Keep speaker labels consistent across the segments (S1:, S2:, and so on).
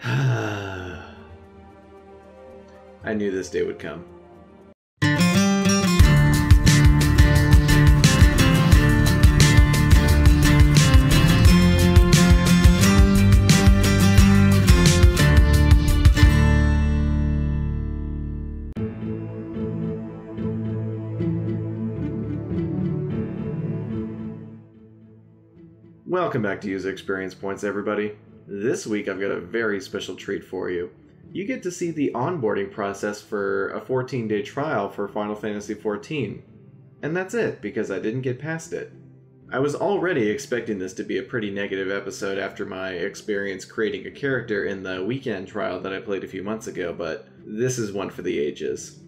S1: I knew this day would come. Welcome back to User Experience Points, everybody. This week I've got a very special treat for you. You get to see the onboarding process for a 14-day trial for Final Fantasy XIV. And that's it, because I didn't get past it. I was already expecting this to be a pretty negative episode after my experience creating a character in the weekend trial that I played a few months ago, but this is one for the ages.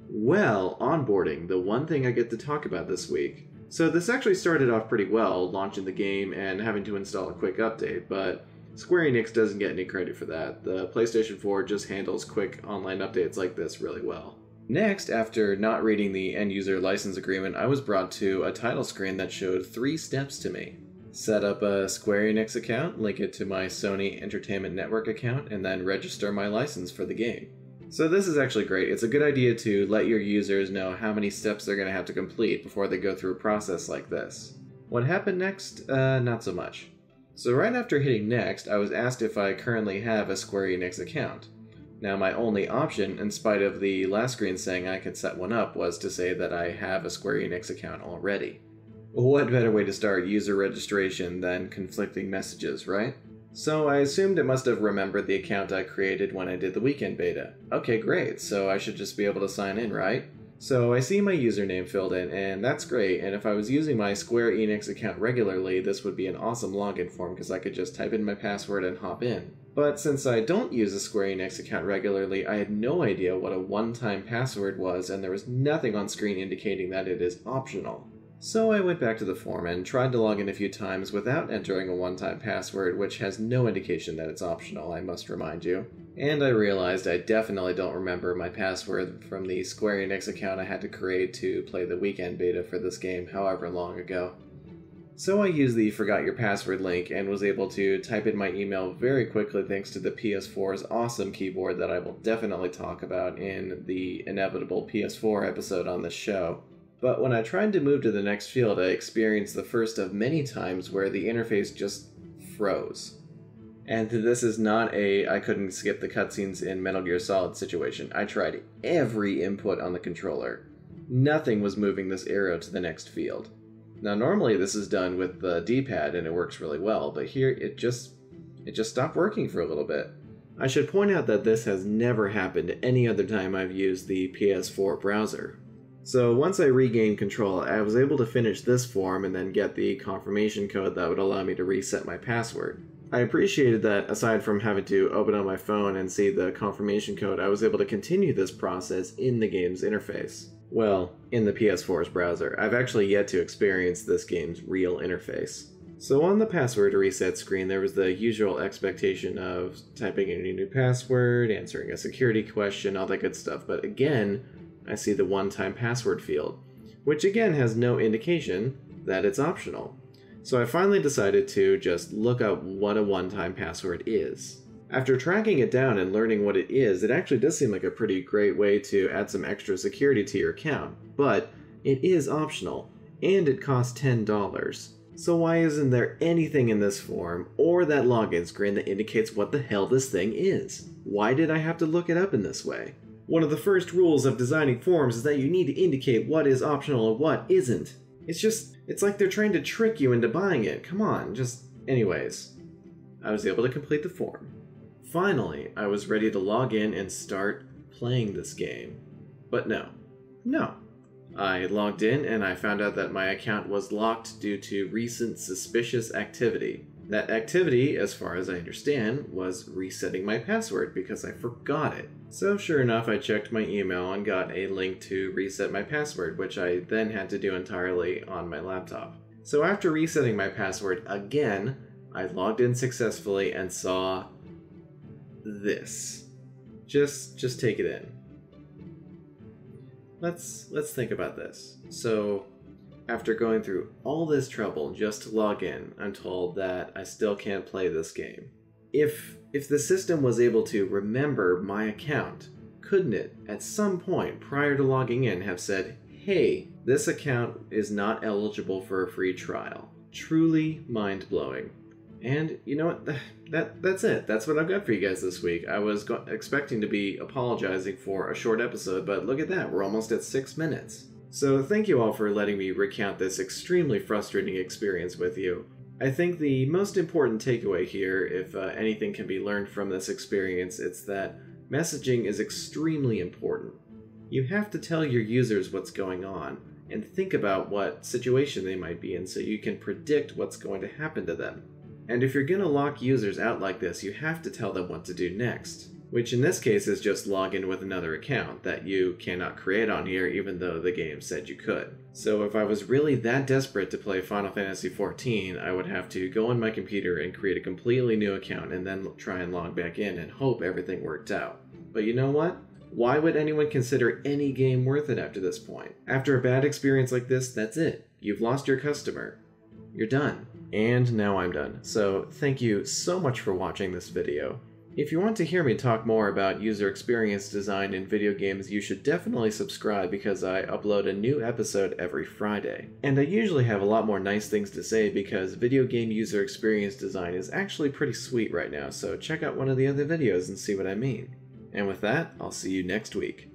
S1: Well, onboarding, the one thing I get to talk about this week. So this actually started off pretty well, launching the game and having to install a quick update, but Square Enix doesn't get any credit for that. The PlayStation 4 just handles quick online updates like this really well. Next, after not reading the end-user license agreement, I was brought to a title screen that showed 3 steps to me. Set up a Square Enix account, link it to my Sony Entertainment Network account, and then register my license for the game. So this is actually great. It's a good idea to let your users know how many steps they're going to have to complete before they go through a process like this. What happened next? Not so much. So right after hitting next, I was asked if I currently have a Square Enix account. Now my only option, in spite of the last screen saying I could set one up, was to say that I have a Square Enix account already. What better way to start user registration than conflicting messages, right? So I assumed it must have remembered the account I created when I did the weekend beta. Okay, great, so I should just be able to sign in, right? So I see my username filled in, and that's great, and if I was using my Square Enix account regularly, this would be an awesome login form because I could just type in my password and hop in. But since I don't use a Square Enix account regularly, I had no idea what a one-time password was, and there was nothing on screen indicating that it is optional. So I went back to the form and tried to log in a few times without entering a one-time password, which has no indication that it's optional, I must remind you. And I realized I definitely don't remember my password from the Square Enix account I had to create to play the weekend beta for this game however long ago. So I used the Forgot Your Password link and was able to type in my email very quickly thanks to the PS4's awesome keyboard that I will definitely talk about in the inevitable PS4 episode on this show. But when I tried to move to the next field, I experienced the first of many times where the interface just froze. And this is not a I couldn't skip the cutscenes in Metal Gear Solid situation. I tried every input on the controller. Nothing was moving this arrow to the next field. Now normally this is done with the D-pad and it works really well, but here it just stopped working for a little bit. I should point out that this has never happened any other time I've used the PS4 browser. So once I regained control, I was able to finish this form and then get the confirmation code that would allow me to reset my password. I appreciated that aside from having to open on my phone and see the confirmation code, I was able to continue this process in the game's interface. Well, in the PS4's browser. I've actually yet to experience this game's real interface. So on the password reset screen, there was the usual expectation of typing in a new password, answering a security question, all that good stuff, but again, I see the one-time password field, which again has no indication that it's optional. So I finally decided to just look up what a one-time password is. After tracking it down and learning what it is, it actually does seem like a pretty great way to add some extra security to your account, but it is optional, and it costs $10. So why isn't there anything in this form or that login screen that indicates what the hell this thing is? Why did I have to look it up in this way? One of the first rules of designing forms is that you need to indicate what is optional and what isn't. It's like they're trying to trick you into buying it. Come on, anyways. I was able to complete the form. Finally, I was ready to log in and start playing this game. But no. I logged in and I found out that my account was locked due to recent suspicious activity. That activity, as far as I understand, was resetting my password because I forgot it. So sure enough, I checked my email and got a link to reset my password, which I then had to do entirely on my laptop. So after resetting my password again, I logged in successfully and saw this. Just take it in. Let's think about this. So after going through all this trouble just to log in, I'm told that I still can't play this game. If the system was able to remember my account, couldn't it, at some point prior to logging in, have said, hey, this account is not eligible for a free trial? Truly mind-blowing. And you know what? That's it. That's what I've got for you guys this week. I was expecting to be apologizing for a short episode, but look at that. We're almost at 6 minutes. So thank you all for letting me recount this extremely frustrating experience with you. I think the most important takeaway here, if anything can be learned from this experience, it's that messaging is extremely important. You have to tell your users what's going on, and think about what situation they might be in so you can predict what's going to happen to them. And if you're going to lock users out like this, you have to tell them what to do next. Which in this case is just log in with another account that you cannot create on here even though the game said you could. So if I was really that desperate to play Final Fantasy XIV, I would have to go on my computer and create a completely new account and then try and log back in and hope everything worked out. But you know what? Why would anyone consider any game worth it after this point? After a bad experience like this, that's it. You've lost your customer. You're done. And now I'm done. So thank you so much for watching this video. If you want to hear me talk more about user experience design in video games, you should definitely subscribe because I upload a new episode every Friday. And I usually have a lot more nice things to say because video game user experience design is actually pretty sweet right now, so check out one of the other videos and see what I mean. And with that, I'll see you next week.